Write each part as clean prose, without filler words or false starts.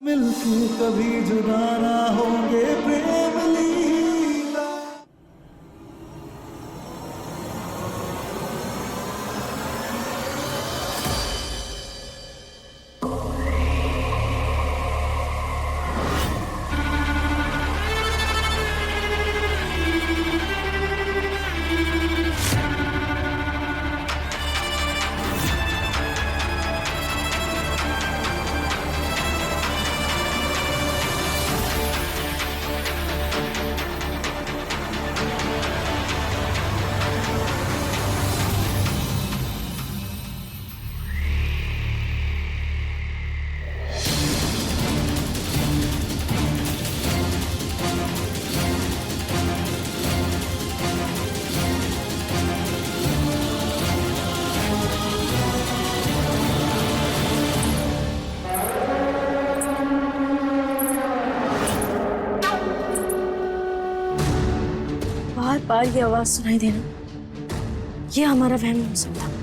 मिलके कभी जुदा ना होंगे प्रेम लीला। बार बार ये आवाज सुनाई देना, ये हमारा वहम नहीं हो सकता।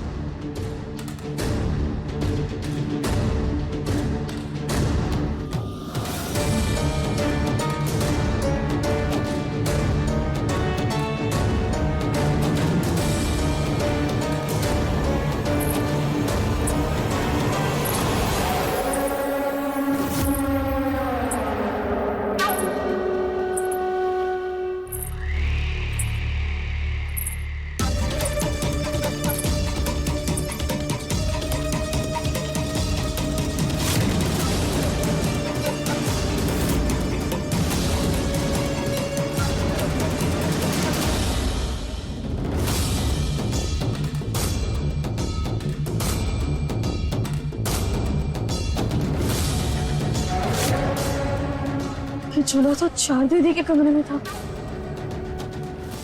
ये झूला तो चार दीदी के कमरे में था,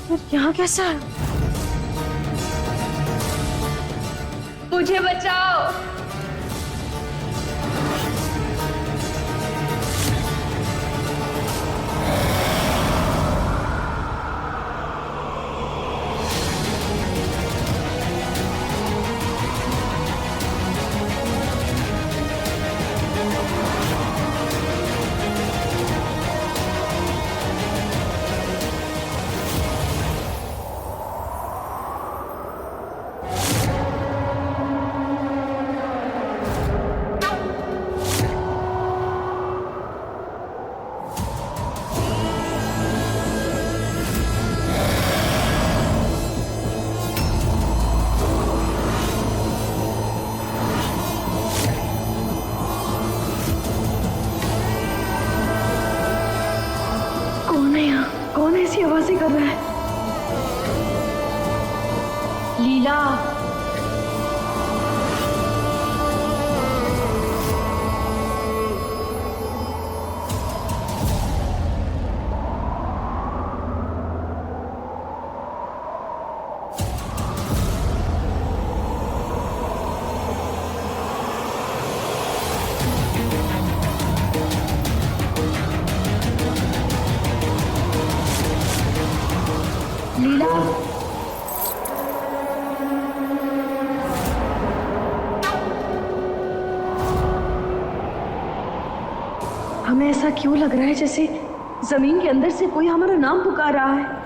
फिर यहाँ कैसे आया? मुझे बचाओ। कौन है यहाँ? कौन ऐसी आवाजें कर रहा है? लीला, लीला, हमें ऐसा क्यों लग रहा है जैसे जमीन के अंदर से कोई हमारा नाम पुकार रहा है?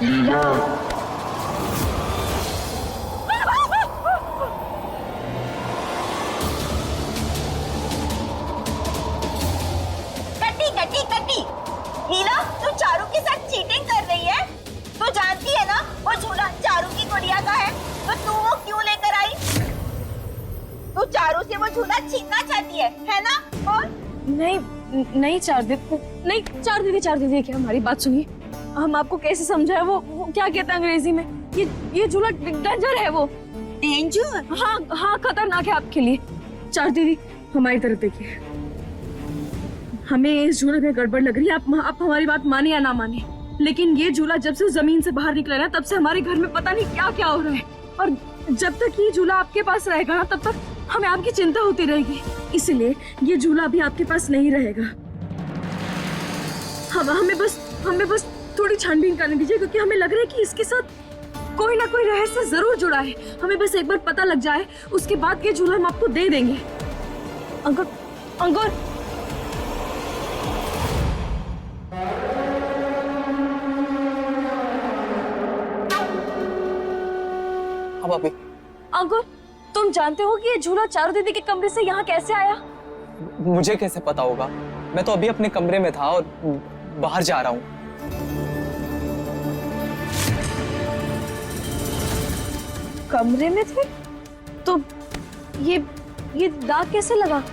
लीला, कटी कटी कटी। लीला, तू चारू के साथ चीटिंग कर रही है। तू जानती है ना वो झूला चारू की गुड़िया का है, तो तू वो क्यों लेकर आई? तू चारू से वो झूला छीनना चाहती है ना? और नहीं नहीं चार दीदी, नहीं चार दीदी क्या हमारी बात सुनिए। हम आपको कैसे समझाए? वो क्या कहता है अंग्रेजी में? ये झूला डेंजर है। वो डेंजर? हाँ हाँ, खतरनाक है आपके लिए। चार दीदी हमारी तरफ देखिए, हमें इस झूले में गड़बड़ लग रही है। आप हमारी बात माने या ना माने, लेकिन ये झूला जब से जमीन से बाहर निकला ना, तब से हमारे घर में पता नहीं क्या क्या हो रहा है। और जब तक ये झूला आपके पास रहेगा ना, तब तक हमें आपकी चिंता होती रहेगी। इसलिए ये झूला अभी आपके पास नहीं रहेगा। हमें बस थोड़ी छानबीन करने दीजिए, क्योंकि हमें लग रहा है कि इसके साथ कोई ना कोई रहस्य जरूर जुड़ा है। हमें बस एक बार पता लग जाए, उसके बाद ये झूला हम आपको दे देंगे। अंकुर, अंकुर, हाँ भाभी। अंकुर, तुम जानते हो कि ये झूला चारू दीदी के कमरे से यहाँ कैसे आया? मुझे कैसे पता होगा? मैं तो अभी अपने कमरे में था और बाहर जा रहा हूँ। कमरे में थे? तो ये दाग कैसे लगा?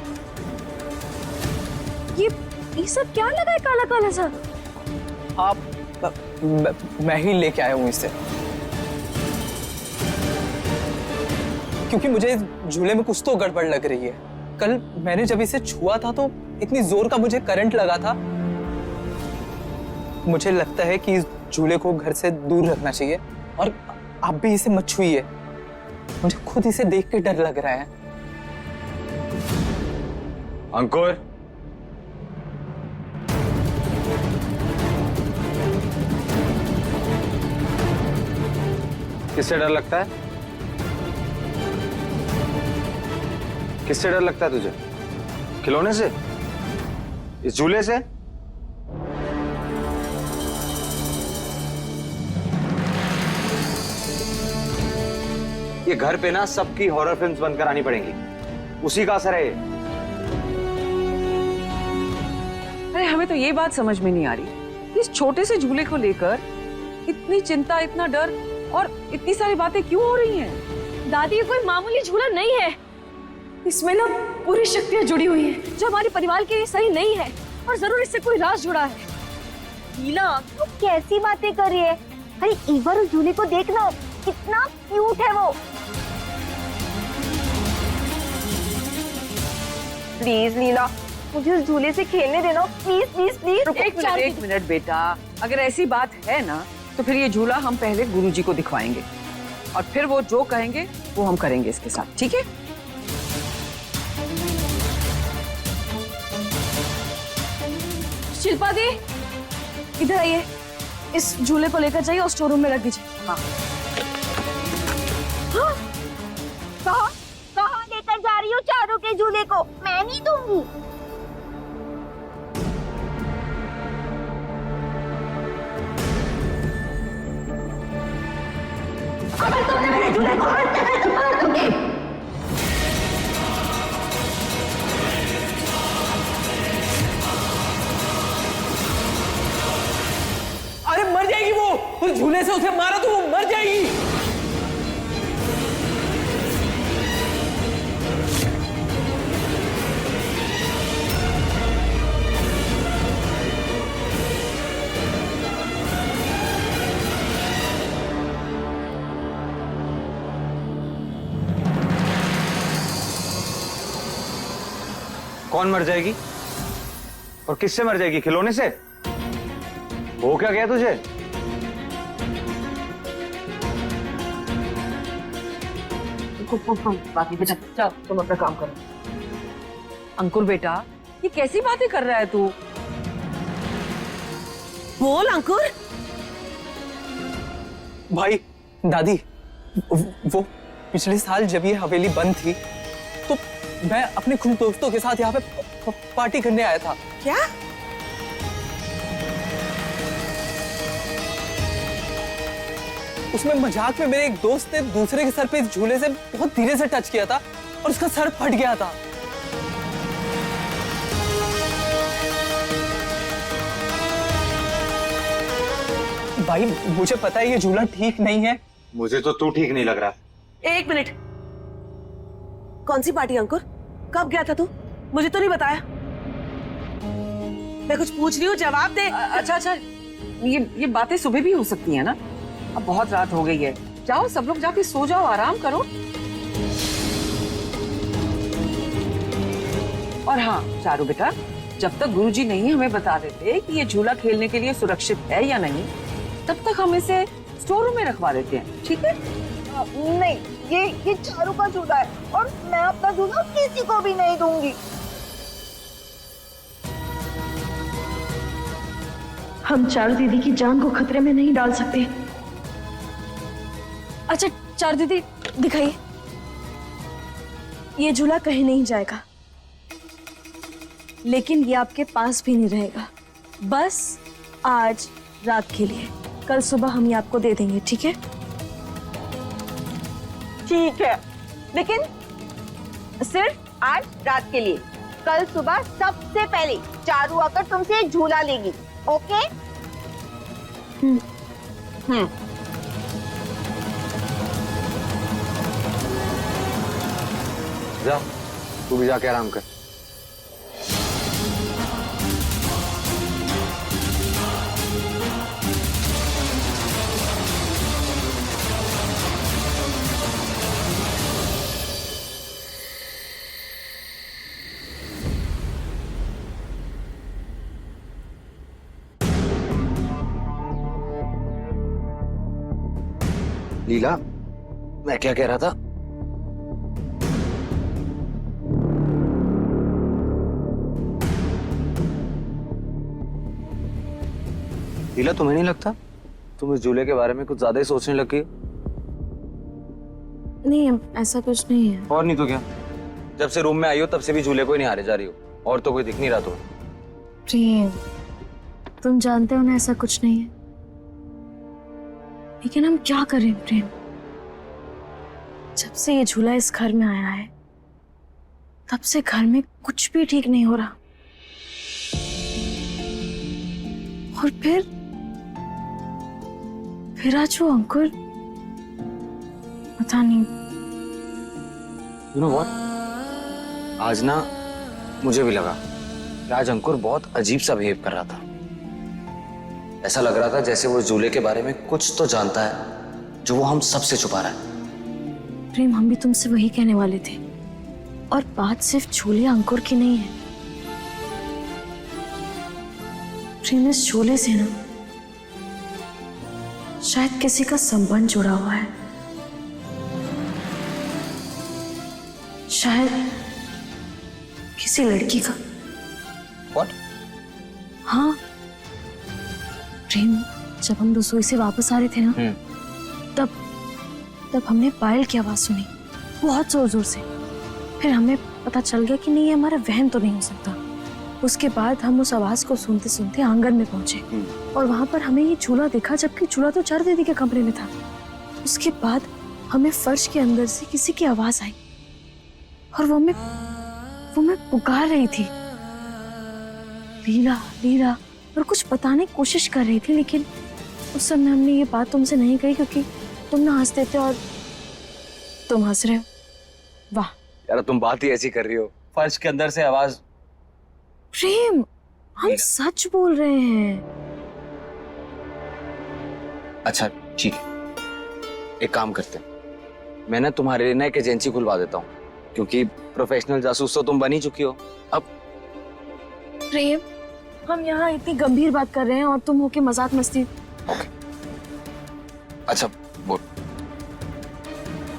ये सब क्या लगा है काला काला सा? मैं ही लेके आया हूँ इसे, क्योंकि मुझे इस झूले में कुछ तो गड़बड़ लग रही है। कल मैंने जब इसे छुआ था तो इतनी जोर का मुझे करंट लगा था। मुझे लगता है कि इस झूले को घर से दूर रखना चाहिए, और आप भी इसे मत छुइए। मुझे खुद इसे देख के डर लग रहा है। अंकुर, किससे डर लगता है? किससे डर लगता है तुझे? खिलौने से? इस झूले से? ये घर पे ना सबकी हॉरर फिल्म्स बनकर आनी पड़ेंगी, उसी का असर है ये। अरे हमें तो ये बात समझ में नहीं आ रही, इस छोटे से झूले को लेकर इतनी चिंता, इतना डर और इतनी सारी बातें क्यों हो रही हैं? दादी, ये कोई मामूली झूला नहीं है। इसमें ना पूरी शक्तियां जुड़ी हुई हैं, जो हमारे परिवार के लिए सही नहीं है, और जरूर इससे कोई राज जुड़ा है। हीना, तू कैसी बातें कर रही है? अरे एक बार उस झूले को देखना, कितना क्यूट है वो। प्लीज लीला, मुझे उस झूले से खेलने देना, प्लीज प्लीज प्लीज। एक मिनट बेटा, अगर ऐसी बात है ना तो फिर ये झूला हम पहले गुरुजी को दिखवाएंगे, और फिर वो जो कहेंगे वो हम करेंगे इसके साथ, ठीक है? शिल्पा दी, इधर आइए। इस झूले को लेकर जाइए और स्टोर रूम में रख दीजिए। हाँ। कहाँ लेकर जा रही हो चारों के झूले को? मैं नहीं दूंगी। अगर तुमने मेरे झूले को हर्ट किया तो मार दूंगी। अरे मर जाएगी वो, उस झूले से उसे मारा तो वो मर जाएगी। कौन मर जाएगी? और किससे मर जाएगी? खिलौने से? हो क्या गया तुझे? बाकी बेटा, चल तुम अपना काम करो। अंकुर बेटा, ये कैसी बातें कर रहा है तू? बोल अंकुर। भाई, दादी, वो पिछले साल जब ये हवेली बंद थी तो मैं अपने कुछ दोस्तों के साथ यहाँ पे पार्टी करने आया था। क्या? उसमें मजाक में मेरे एक दोस्त ने दूसरे के सर पे इस झूले से बहुत धीरे से टच किया था और उसका सर फट गया था। भाई, मुझे पता है ये झूला ठीक नहीं है। मुझे तो तू ठीक नहीं लग रहा। एक मिनट, कौन सी पार्टी अंकुर? कब गया था तू? मुझे तो नहीं बताया। मैं कुछ पूछ रही हूँ, जवाब दे। अच्छा, ये बातें सुबह भी हो सकती है ना? अब बहुत रात हो गई है, जाओ सब लोग जाके सो जाओ, आराम करो। और हाँ चारू बेटा, जब तक गुरुजी नहीं हमें बता देते कि ये झूला खेलने के लिए सुरक्षित है या नहीं, तब तक हम इसे स्टोर रूम में रखवा देते हैं, ठीक है? नहीं, ये चारू का झूला है और मैं अपना झूला किसी को भी नहीं दूंगी। हम चारू दीदी की जान को खतरे में नहीं डाल सकते। अच्छा चारू दीदी दिखाइए, ये झूला कहीं नहीं जाएगा, लेकिन ये आपके पास भी नहीं रहेगा, बस आज रात के लिए। कल सुबह हम ये आपको दे देंगे, ठीक है? ठीक है, लेकिन सिर्फ आज रात के लिए। कल सुबह सबसे पहले चारू आकर तुमसे एक झूला लेगी, ओके? जा, तू भी जाके आराम कर। लीला, मैं क्या कह रहा था? लीला, तुम्हें नहीं लगता तुम इस झूले के बारे में कुछ ज्यादा ही सोचने लगी हो? नहीं, ऐसा कुछ नहीं है। और नहीं तो क्या, जब से रूम में आई हो तब से भी झूले को ही नहीं हारे जा रही हो, और तो कोई दिख नहीं रहा तुम्हें। प्रेम, तुम जानते हो ना ऐसा कुछ नहीं है, लेकिन हम क्या करें प्रेम? जब से ये झूला इस घर में आया है, तब से घर में कुछ भी ठीक नहीं हो रहा। और फिर आज वो अंकुर, पता नहीं। You know what? आज ना मुझे भी लगा कि आज अंकुर बहुत अजीब सा बिहेव कर रहा था। ऐसा लग रहा था जैसे वो झूले के बारे में कुछ तो जानता है जो वो हम सबसे छुपा रहा है। प्रेम, हम भी तुमसे वही कहने वाले थे, और बात सिर्फ झूले अंकुर की नहीं है प्रेम। इस झूले से ना शायद किसी का संबंध जुड़ा हुआ है, शायद किसी लड़की का। What? हाँ प्रेम, जब हम रसोई से वापस आ रहे थे ना, तब हमने पायल की आवाज सुनी, बहुत जोर जोर से। फिर हमें पता चल गया कि नहीं, ये हमारा वहम तो नहीं हो सकता। उसके बाद हम उस आवाज को सुनते सुनते आंगन में पहुंचे, और वहां पर हमें ये झूला दिखा, जबकि झूला तो चारू दीदी के कमरे में था। उसके बाद हमें फर्श के अंदर से किसी की आवाज आई, और वो मैं पुकार रही थी, लीला लीला, और कुछ बताने की कोशिश कर रही थी, लेकिन उस समय हमने ये बात तुमसे नहीं कही, क्योंकि तुम ना हंसते थे और तुम हंस रहे हो। वाह यार, तुम बात ही ऐसी कर रही हो, फर्श के अंदर से आवाज। प्रेम, हम सच बोल रहे हैं। अच्छा ठीक है, एक काम करते हैं, मैं ना तुम्हारे लिए ना एक एजेंसी खुलवा देता हूँ, क्योंकि प्रोफेशनल जासूस तो तुम बन ही चुकी हो अब। प्रेम, हम यहाँ इतनी गंभीर बात कर रहे हैं और तुम होके मजाक मस्ती। ओके, अच्छा बोल।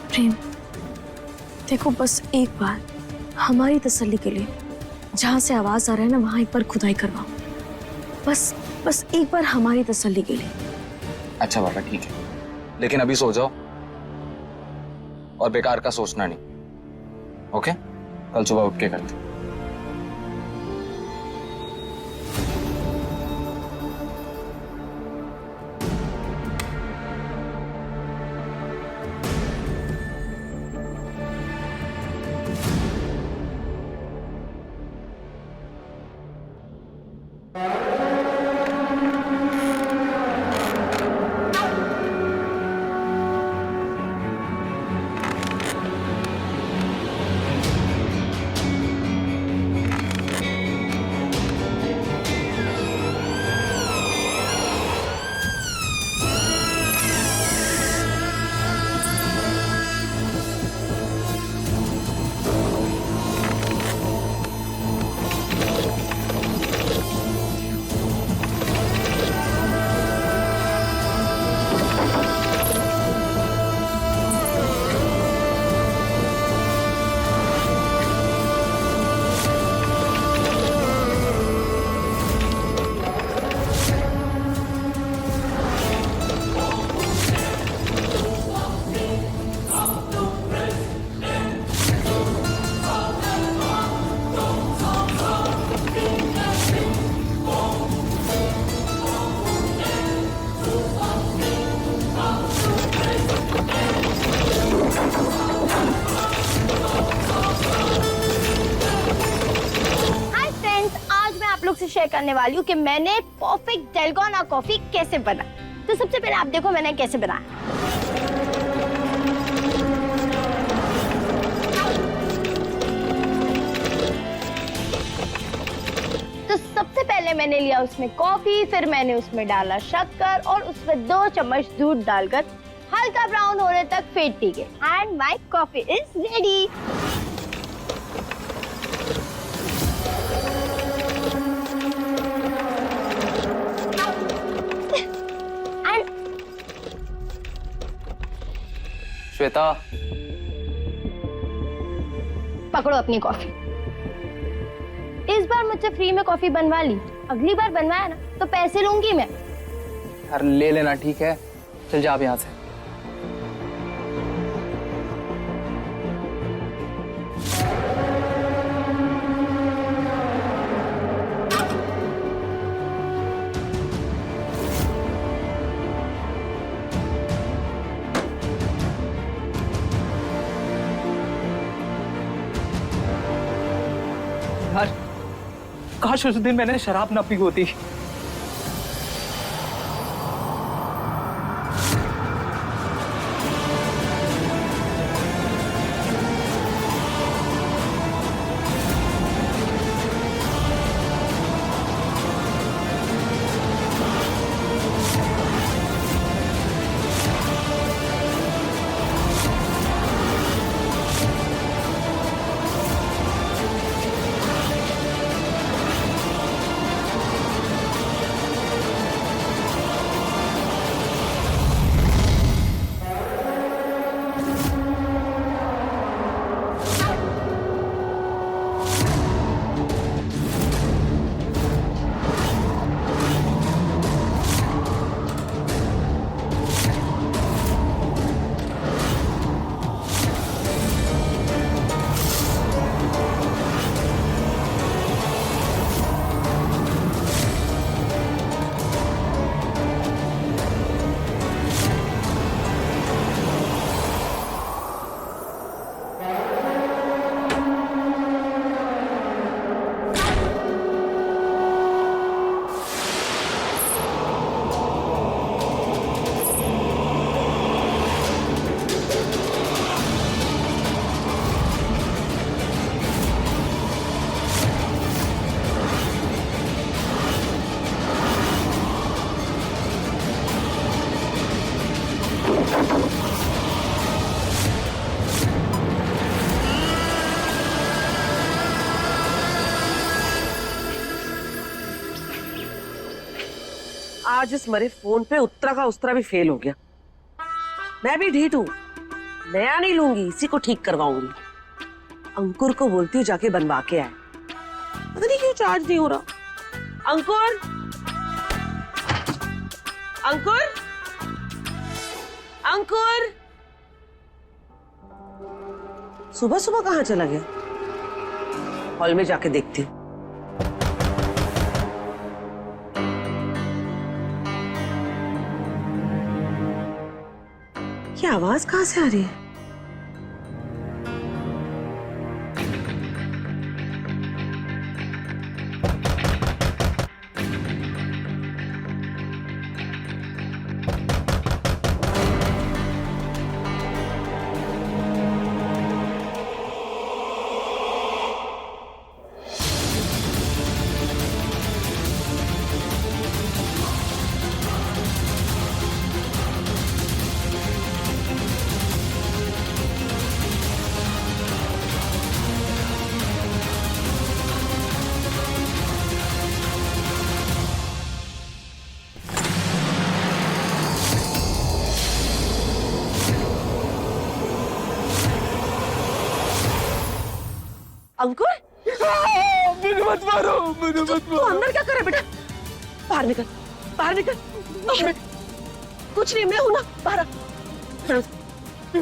प्रेम देखो, बस एक बार हमारी तसल्ली के लिए जहां से आवाज आ रहा है ना, वहां एक बार खुदाई करवाओ। बस एक बार हमारी तसल्ली के लिए। अच्छा बाबा ठीक है, लेकिन अभी सो जाओ और बेकार का सोचना नहीं। ओके, कल सुबह उठ के करते। से शेयर करने वाली हूँ कि मैंने परफेक्ट डलगोना कॉफी कैसे बना। तो सबसे पहले आप देखो मैंने कैसे बनाया। तो सबसे पहले मैंने लिया उसमें कॉफी, फिर मैंने उसमें डाला शक्कर और उसमें 2 चम्मच दूध डालकर हल्का ब्राउन होने तक फेंट दी गई। And my coffee is ready. Shweta, पकड़ो अपनी कॉफी। इस बार मुझसे फ्री में कॉफी बनवा ली, अगली बार बनवाया ना तो पैसे लूंगी मैं। यार ले लेना, ठीक है? चल जा अब यहाँ से। काश उस दिन मैंने शराब ना पी होती। आज इस मरे फोन पे उत्तरा का उस्तरा भी फेल हो गया। मैं भी ढीठ हूँ, नया नहीं लूंगी, इसी को ठीक करवाऊंगी। अंकुर को बोलती हूँ जाके बनवा के आए। पता नहीं क्यों चार्ज नहीं हो रहा। अंकुर, अंकुर, अंकुर, सुबह सुबह कहाँ चला गया? हॉल में जाके देखती हूँ। ये आवाज कहाँ से आ रही है? अंकुर, मुझे मत मारो, मुझे मत तू अंदर क्या कर रहा है बेटा? बाहर निकल, बाहर निकल। कुछ नहीं, मैं हूं ना, बाहर आ।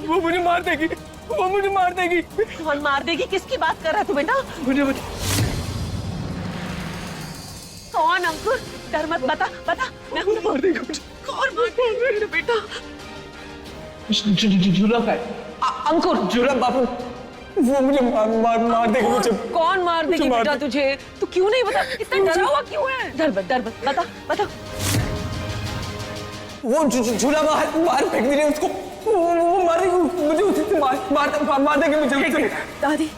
वो मुझे मार देगी, वो मुझे मार देगी। कौन मार देगी? किसकी बात कर रहा है तू बेटा? मुझे कौन? अंकुर, डर मत, बता बता। मैं हूं, मार देगी मुझे। कौन मार देगी बेटा? झूला का अंकुर, झूला बाबू, वो मुझे मार देगा मुझे। कौन मार देगी मुझे मार बेटा तुझे? तू क्यों नहीं बता, इतना डरा हुआ क्यों है? डर मत बता बता। वो झूला बाहर फेंक दीजिए उसको। वो मार देगी मुझे, उसी से मार देगी मुझे। दादी,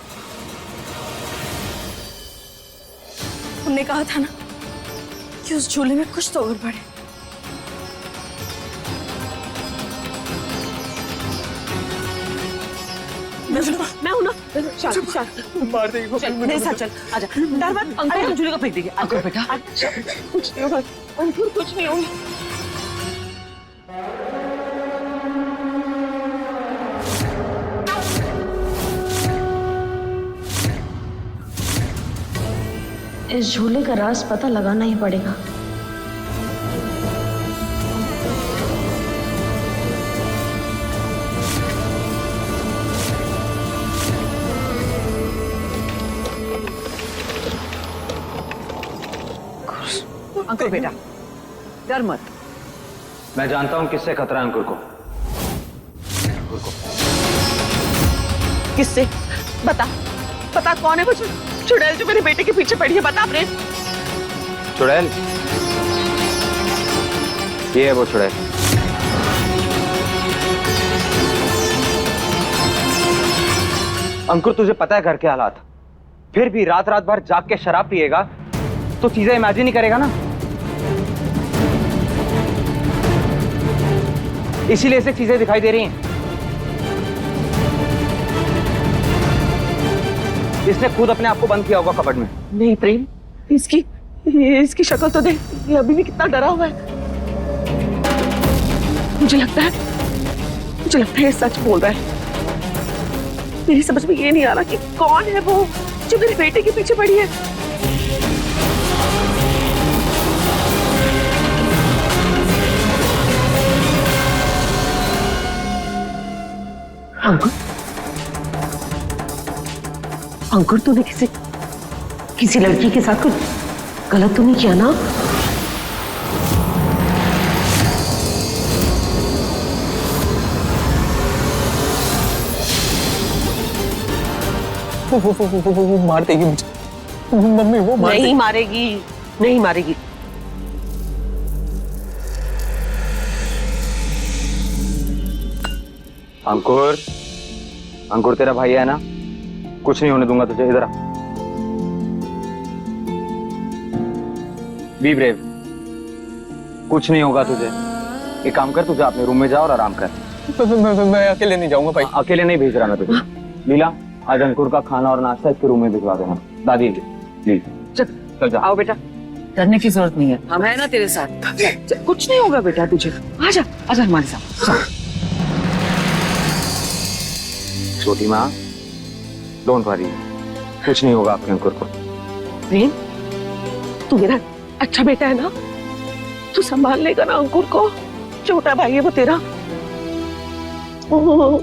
हमने कहा था ना कि उस झूले में कुछ तो गड़बड़ है। मैं हूं ना। चल मार देगी चल मेरे साथ चल, आजा। डर मत, अंकुर हम झूले को फेंक देंगे। अंकुर बेटा कुछ नहीं होगा, अंकुर कुछ नहीं होगा। इस झूले का राज पता लगाना ही पड़ेगा। अंकुर बेटा डर मत। मैं जानता हूं किससे खतरा है अंकुर को। किससे? बता कौन है वो चुड़ैल जो मेरे बेटे के पीछे पड़ी है? बता प्रेम। चुड़ैल? ये है वो चुड़ैल। अंकुर तुझे पता है घर के हालात, फिर भी रात भर जाग के शराब पिएगा तो चीजें इमेजिन ही करेगा ना, इसीलिए ऐसी चीजें दिखाई दे रही हैं। इसने खुद अपने आप को बंद किया होगा कबर्ड में। नहीं प्रेम, इसकी शक्ल तो देख, ये अभी भी कितना डरा हुआ है। मुझे लगता है ये सच बोल रहा है। मेरी समझ में ये नहीं आ रहा कि कौन है वो जो मेरे बेटे के पीछे पड़ी है। अंकुर तूने किसी लड़की के साथ कुछ गलत तो नहीं किया ना? वो मार देगी मुझे मम्मी। वो नहीं मारेगी। अंकुर तेरा भाई है ना, कुछ नहीं होने दूंगा तुझे। इधर आ, बी ब्रेव, कुछ नहीं होगा तुझे। एक काम कर, तुझे अपने रूम में जा और आराम कर। मैं अकेले नहीं जाऊंगा भाई। अकेले नहीं भेज रहा मैं तुझे। लीला, आज अंकुर का खाना और नाश्ता इसके रूम में भिजवा देना। दादी प्लीज चल जा। आओ बेटा, डरने की जरूरत नहीं है, हम है ना तेरे साथ। कुछ नहीं होगा बेटा तुझे, आजा हमारे साथ। छोटी माँ, डोंट वरी, कुछ नहीं होगा आपके अंकुर को। प्रेम, तू मेरा अच्छा बेटा है ना? तू संभाल लेगा ना अंकुर को? छोटा भाई है वो तेरा।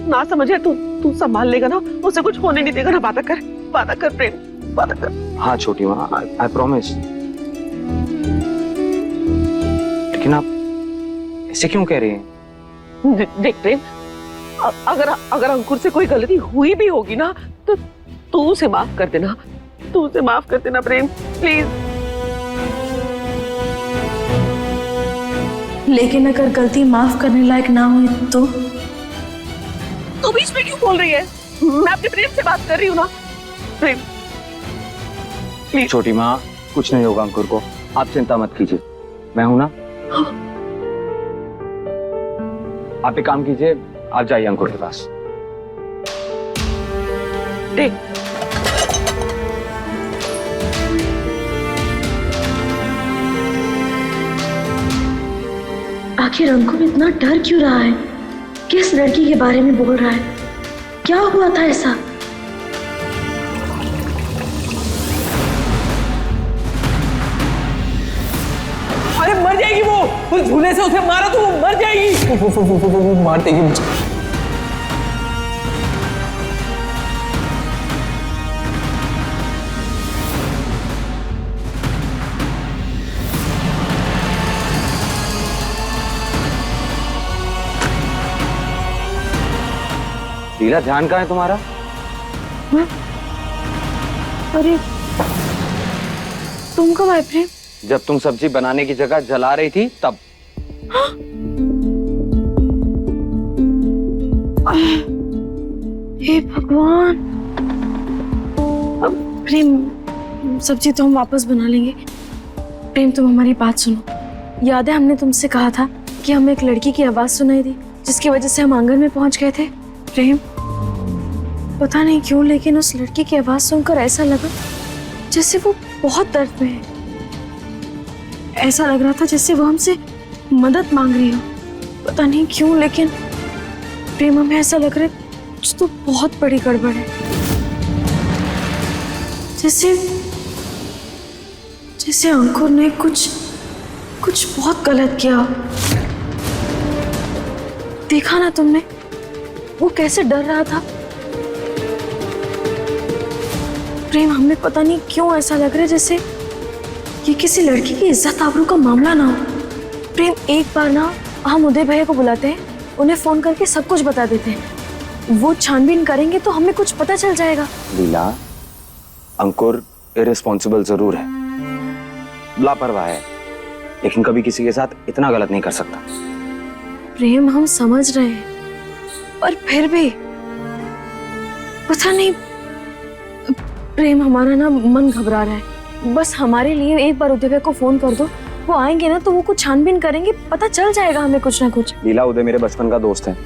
ना समझे तू संभाल लेगा ना? उसे कुछ होने नहीं देगा ना? वादा कर प्रेम, वादा कर। हाँ छोटी माँ, आई प्रॉमिस। लेकिन आप ऐसे क्यों कह रही हैं? देख प्रेम, अगर अंकुर से कोई गलती हुई भी होगी ना तो तू उसे माफ कर देना प्रेम, प्लीज। लेकिन अगर गलती माफ करने लायक ना हुई तो? तू बीच में क्यों बोल रही है? मैं अपने प्रेम से बात कर रही हूँ ना। प्रेम प्लीज। छोटी माँ, कुछ नहीं होगा अंकुर को, आप चिंता मत कीजिए, मैं हूं ना। आप एक काम कीजिए, आप जाइए अंकुर के पास। देख, आखिर अंकुर इतना डर क्यों रहा है? किस लड़की के बारे में बोल रहा है? क्या हुआ था ऐसा? अरे मर जाएगी वो। उस झूले से उसे मारा तो वो मर जाएगी। वो मार देगी मुझे। लीला, ध्यान कहाँ है तुम्हारा? अरे तुम कब आए प्रेम? जब तुम सब्जी बनाने की जगह जला रही थी तब। हे भगवान। अब प्रेम सब्जी तो हम वापस बना लेंगे। प्रेम तुम हमारी बात सुनो। याद है हमने तुमसे कहा था कि हमें एक लड़की की आवाज सुनाई दी जिसकी वजह से हम आंगन में पहुंच गए थे। प्रेम पता नहीं क्यों लेकिन उस लड़की की आवाज सुनकर ऐसा लगा जैसे वो बहुत दर्द में है। ऐसा लग रहा था जैसे वो हमसे मदद मांग रही हो। पता नहीं क्यों लेकिन प्रेम हमें ऐसा लग रहा है कुछ तो बहुत बड़ी गड़बड़ है। जैसे जैसे अंकुर ने कुछ बहुत गलत किया। देखा ना तुमने वो कैसे डर रहा था। प्रेम हमें पता नहीं क्यों ऐसा लग रहा है जैसे ये किसी लड़की की इज्जत आबरू का मामला ना हो। प्रेम एक बार ना हम उदय भैया को बुलाते हैं, उन्हें फोन करके सब कुछ बता देते हैं। वो छानबीन करेंगे तो हमें कुछ पता चल जाएगा। लीला, अंकुर इररिस्पॉन्सिबल जरूर है, लापरवाह है, लेकिन कभी किसी के साथ इतना गलत नहीं कर सकता। प्रेम हम समझ रहे हैं पर फिर भी पता नहीं। प्रेम हमारा ना मन घबरा रहा है। बस हमारे लिए एक बार उदय भैया को फोन कर दो, वो आएंगे ना तो वो कुछ छानबीन करेंगे, पता चल जाएगा हमें कुछ ना कुछ। लीला, उदय मेरे बचपन का दोस्त है,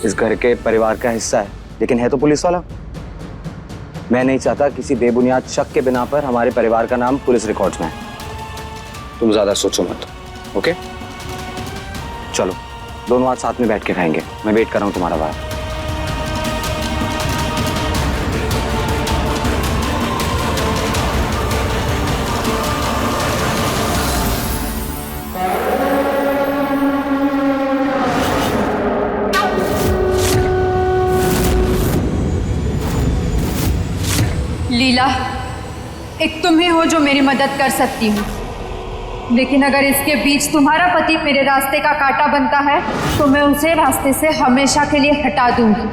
इस घर के परिवार का हिस्सा है, लेकिन है तो पुलिस वाला। मैं नहीं चाहता किसी बेबुनियाद शक के बिना पर हमारे परिवार का नाम पुलिस रिकॉर्ड्स में है। तुम ज्यादा सोचो मत, ओके? चलो दोनों आज साथ में बैठ के खाएंगे। मैं वेट कर रहा हूँ तुम्हारा बाहर। लीला, एक तुम ही हो जो मेरी मदद कर सकती हो, लेकिन अगर इसके बीच तुम्हारा पति मेरे रास्ते का कांटा बनता है तो मैं उसे रास्ते से हमेशा के लिए हटा दूंगी,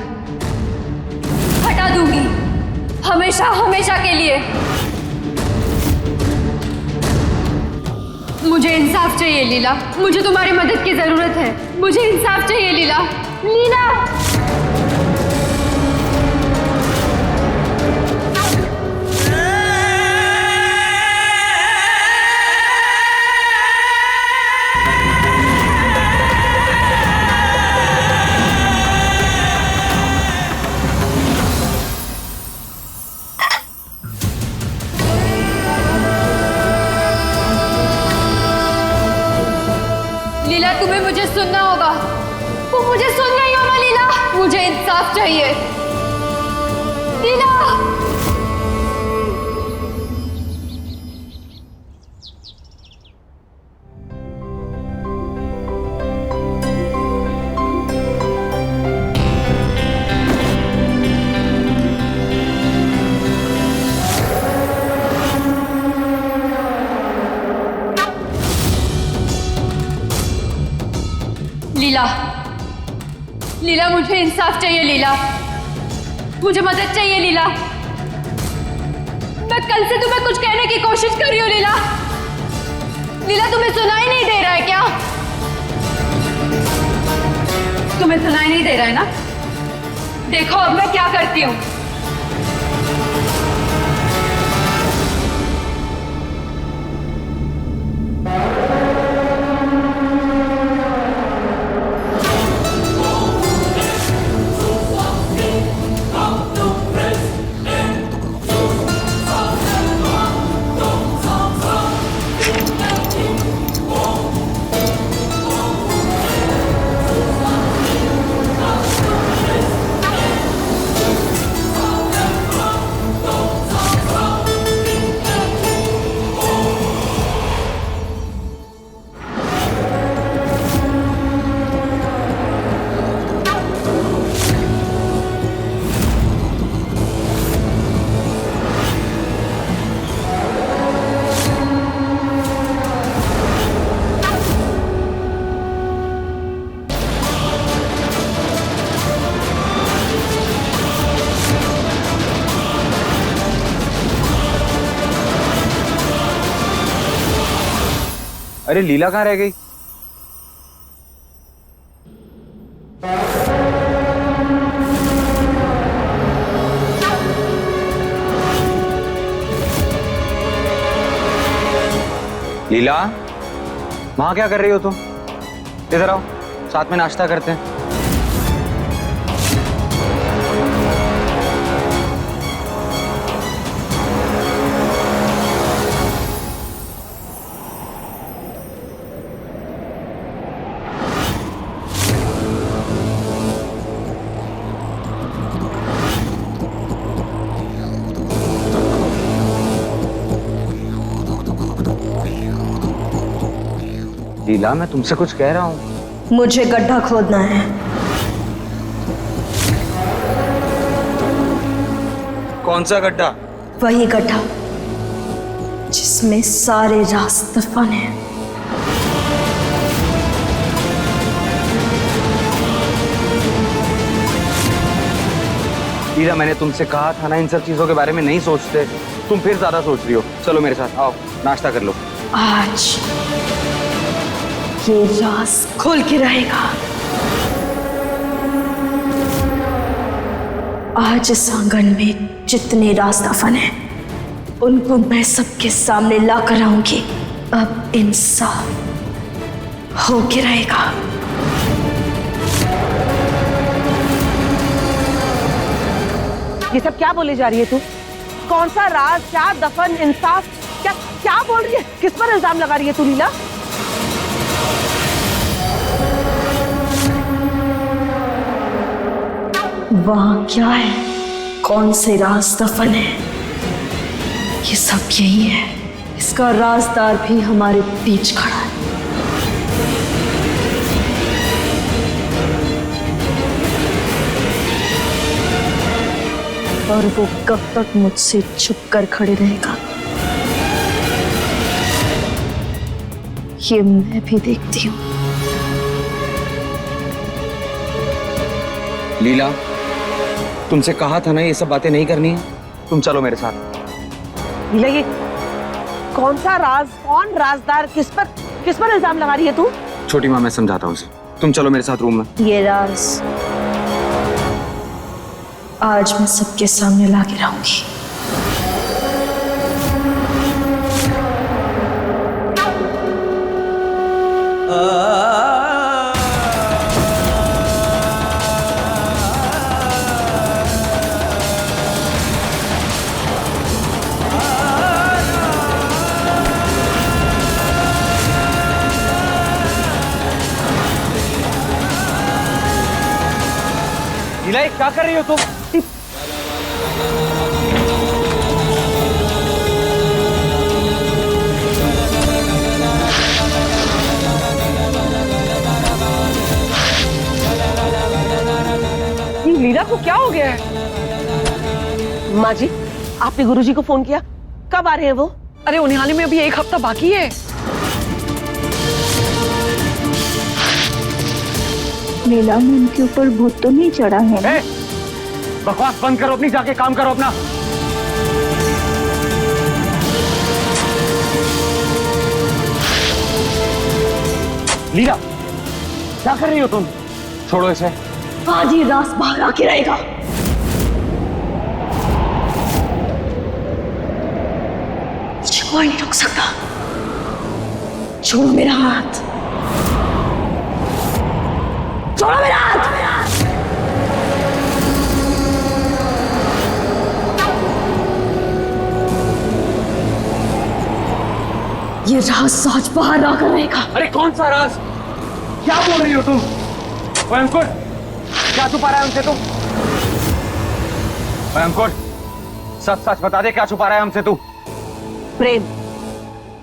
हमेशा हमेशा के लिए। मुझे इंसाफ चाहिए लीला, मुझे तुम्हारी मदद की जरूरत है, मुझे इंसाफ चाहिए लीला। लीला तुम्हें मुझे सुनना होगा, वो मुझे सुन रही हो ना लीला? मुझे इंसाफ चाहिए लीला। लीला, लीला मुझे इंसाफ चाहिए लीला, मुझे मदद चाहिए लीला। मैं कल से तुम्हें कुछ कहने की कोशिश कर रही हूँ लीला। लीला तुम्हें सुनाई नहीं दे रहा है क्या? तुम्हें सुनाई नहीं दे रहा है ना? देखो अब मैं क्या करती हूँ। अरे लीला कहाँ रह गई? लीला, वहां क्या कर रही हो तुम? इधर आओ, साथ में नाश्ता करते हैं। लीला, मैं तुमसे कुछ कह रहा हूं। मुझे गड्ढा खोदना है। कौन सा गड्ढा? वही गड्ढा जिसमें सारे राज दफन हैं। लीला, मैंने तुमसे कहा था ना इन सब चीजों के बारे में नहीं सोचते। तुम फिर ज्यादा सोच रही हो। चलो मेरे साथ आओ, नाश्ता कर लो। आज ये राज खुल के रहेगा। आज इस आंगन में जितने राज दफन हैं, उनको मैं सबके सामने ला कर आऊंगी। अब इंसाफ हो के रहेगा। ये सब क्या बोले जा रही है तू? कौन सा राज, क्या दफन, इंसाफ, क्या क्या बोल रही है? किस पर इल्जाम लगा रही है तू लीला? वहां क्या है, कौन से राज दफन है, ये सब यही है। इसका राजदार भी हमारे बीच खड़ा है। और वो कब तक मुझसे छुप कर खड़े रहेगा, ये मैं भी देखती हूँ। लीला, तुमसे कहा था ना ये सब बातें नहीं करनी है। तुम चलो मेरे साथ। लीला, ये कौन सा राज, कौन राजदार, किस पर इल्जाम लगा रही है तू? छोटी माँ, मैं समझाता हूँ उसे। तुम चलो मेरे साथ रूम में। ये राज आज मैं सबके सामने ला के रहूंगी। लीला, ये क्या कर रही हो तुम? लीला को क्या हो गया है? माँ जी, आपने गुरुजी को फोन किया? कब आ रहे हैं वो? अरे उन्हें आने में अभी एक हफ्ता बाकी है। लीला में उनके ऊपर भूत तो नहीं चढ़ा है? बकवास बंद करो अपनी, जाके काम करो अपना। लीला, क्या कर रही हो तुम? छोड़ो इसे। आज ये राज बाहर आके रहेगा। मुझे कोई नहीं रोक सकता। छोड़ो मेरा हाथ, छोड़ो मेरा हाथ। ये राज आज बाहर आकर रहेगा। अरे कौन सा राज? क्या बोल रही हो तुम? ओए अंकुर, क्या छुपा रहा है हमसे तुम? ओए अंकुर, सच सच बता दे, क्या छुपा रहा है हमसे तू? प्रेम,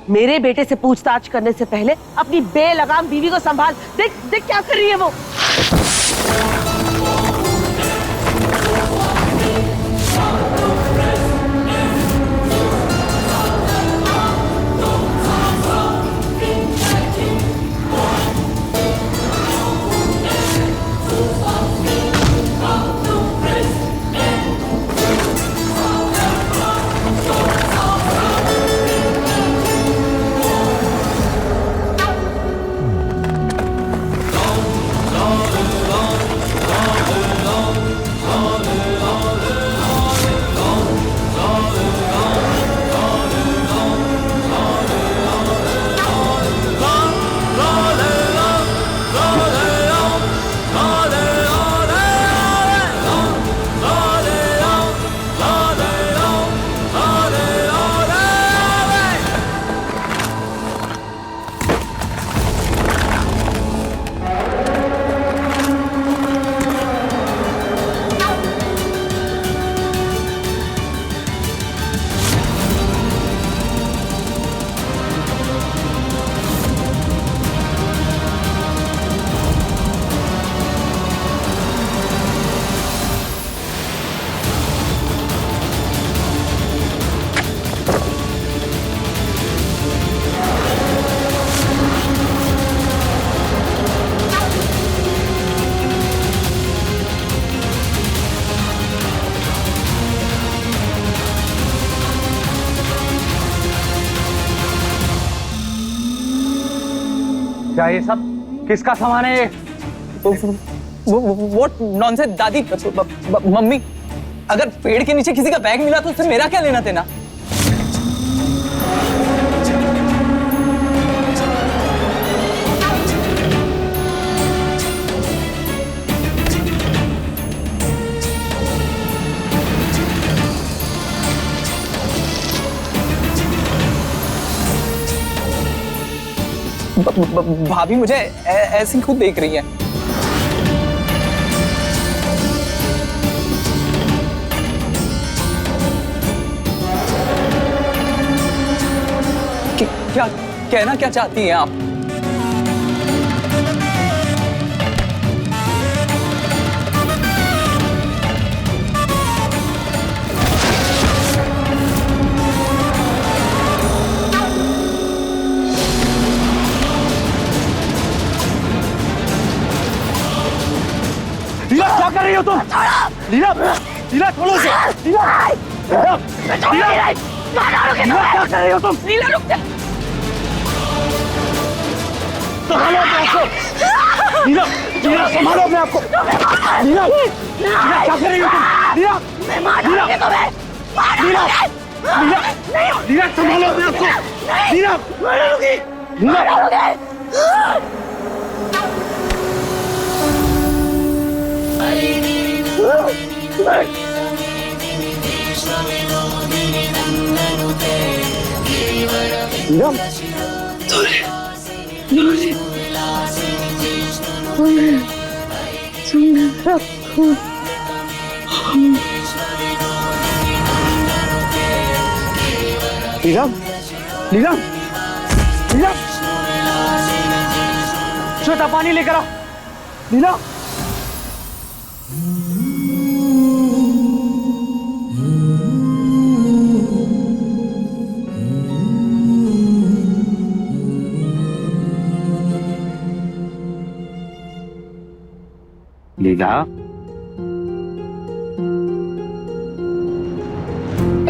मेरे बेटे से पूछताछ करने से पहले अपनी बेलगाम बीवी को संभाल। देख देख क्या कर रही है वो। क्या ये सब किसका सामान है ये? व्हाट नॉनसेंस दादी। मम्मी, अगर पेड़ के नीचे किसी का बैग मिला तो उससे मेरा क्या लेना देना? भाभी मुझे ऐसी खुद देख रही है। क्या कहना क्या चाहती हैं आप? लीला क्या कर रही हो तुम? लीला, लीला छोड़ो इसे। लीला, लीला, लीला, लीला क्या कर रही हो तुम? लीला रुक जा। संभालो अपने आप को। लीला, लीला संभालो अपने आप को। लीला, लीला क्या कर रही हो तुम? लीला, लीला, लीला, लीला, लीला संभालो अपने आप को। लीला, लीला, लीला, लीला, लीला, श्वेता पानी लेकर आ। लीला, लीला,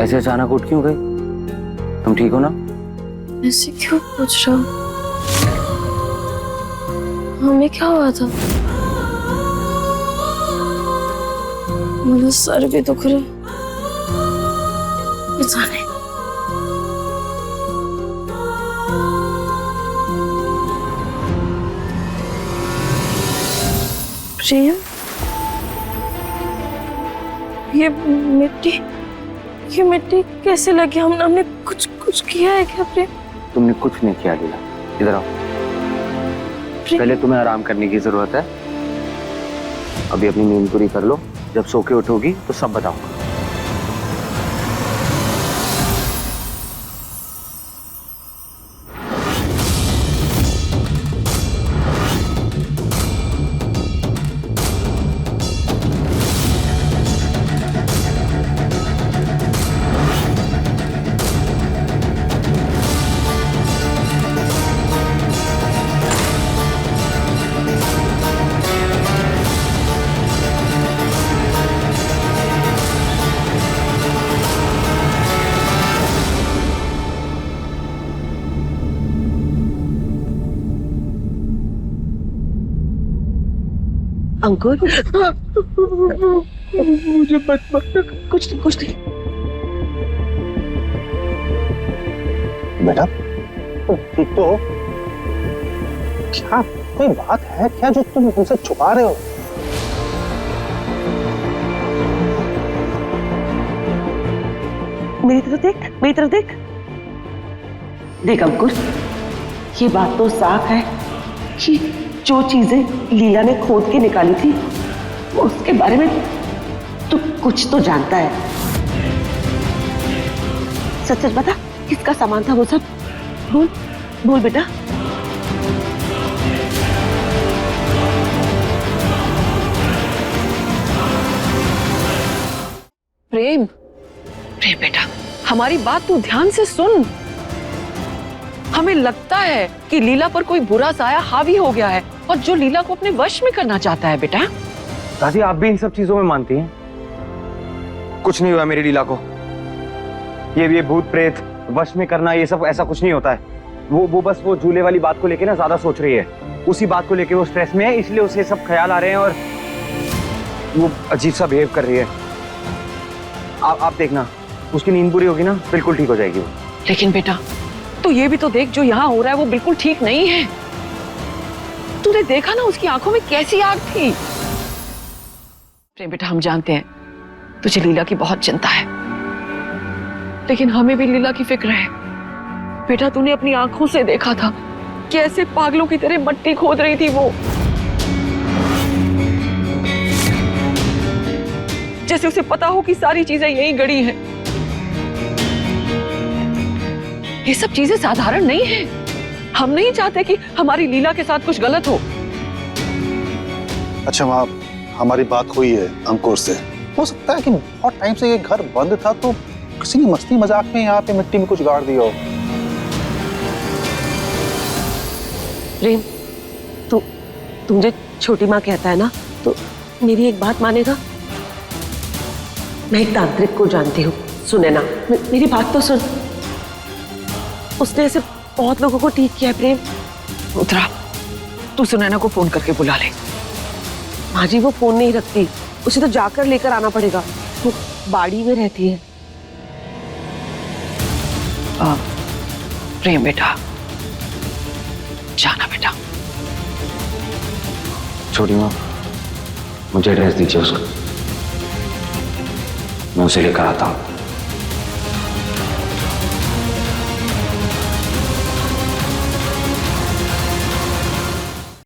ऐसे अचानक उठ क्यों गई? तुम ठीक हो ना? ऐसे क्यों पूछ रहा हो? हमें क्या हुआ था? मेरा सर भी दुख रहा है। पता नहीं। प्रेम, ये मिट्टी कैसे लगी? हमने कुछ किया है क्या प्रेम? तुमने कुछ नहीं किया लीला, इधर आओ। पहले तुम्हें आराम करने की जरूरत है। अभी अपनी नींद पूरी कर लो, जब सो के उठोगी तो सब बताऊंगा। अंकुर, मुझे मत कुछ नहीं। बेटा, ठीक तो हो? क्या कोई बात है क्या जो तुम हमसे छुपा रहे हो? मेरी तरफ देख। देख अंकुर, ये बात तो साफ है कि जो चीजें लीला ने खोद के निकाली थी उसके बारे में तू कुछ तो जानता है। सच बता, किसका सामान था वो सब? बोल बेटा। प्रेम बेटा, हमारी बात तू ध्यान से सुन। हमें लगता है कि लीला पर कोई बुरा साया हावी हो गया है और जो लीला को अपने वश में करना चाहता है। बेटा दादी, आप भी इन सब चीजों में मानती हैं? कुछ नहीं हुआ मेरी लीला को। ये भूत प्रेत वश में करना, ये सब ऐसा कुछ नहीं होता है। वो बस वो झूले वाली बात को लेके ना ज्यादा सोच रही है। उसी बात को लेके वो स्ट्रेस में है, इसलिए उसे सब ख्याल आ रहे हैं और वो अजीब सा बिहेव कर रही है। आप देखना, उसकी नींद पूरी होगी ना, बिल्कुल ठीक हो जाएगी वो। लेकिन बेटा तू ये भी तो देख, जो यहाँ हो रहा है वो बिल्कुल ठीक नहीं है। तूने देखा ना उसकी आंखों में कैसी आग थी। प्रेम बेटा, हम जानते हैं तुझे लीला की बहुत चिंता है, लेकिन हमें भी लीला की फिक्र है। बेटा तूने अपनी आंखों से देखा था कैसे पागलों की तरह मट्टी खोद रही थी वो, जैसे उसे पता हो कि सारी चीजें यहीं गड़ी हैं। ये सब चीजें साधारण नहीं है। हम नहीं चाहते कि हमारी लीला के साथ कुछ गलत हो। अच्छा माँ, हमारी बात हुई है अंकुर से। हो सकता है कि बहुत टाइम से ये घर बंद था तो किसी ने मस्ती मजाक में यहाँ पे मिट्टी में कुछ गाड़ दिया हो। प्रेम, तू मुझे छोटी माँ कहता है ना, तो मेरी एक बात मानेगा? मैं एक तांत्रिक को जानती हूँ, सुने ना, मेरी बात तो सुन। उसने ऐसे बहुत लोगों को ठीक किया है प्रेम। उत्तरा, तू सुनैना को फोन करके बुला ले। माँ जी वो फोन नहीं रखती, उसे तो जाकर लेकर आना पड़ेगा, वो बाड़ी में रहती है। प्रेम बेटा, जाना बेटा। छोटी माँ, मुझे एड्रेस दीजिए उसका, मैं उसे लेकर आता हूँ।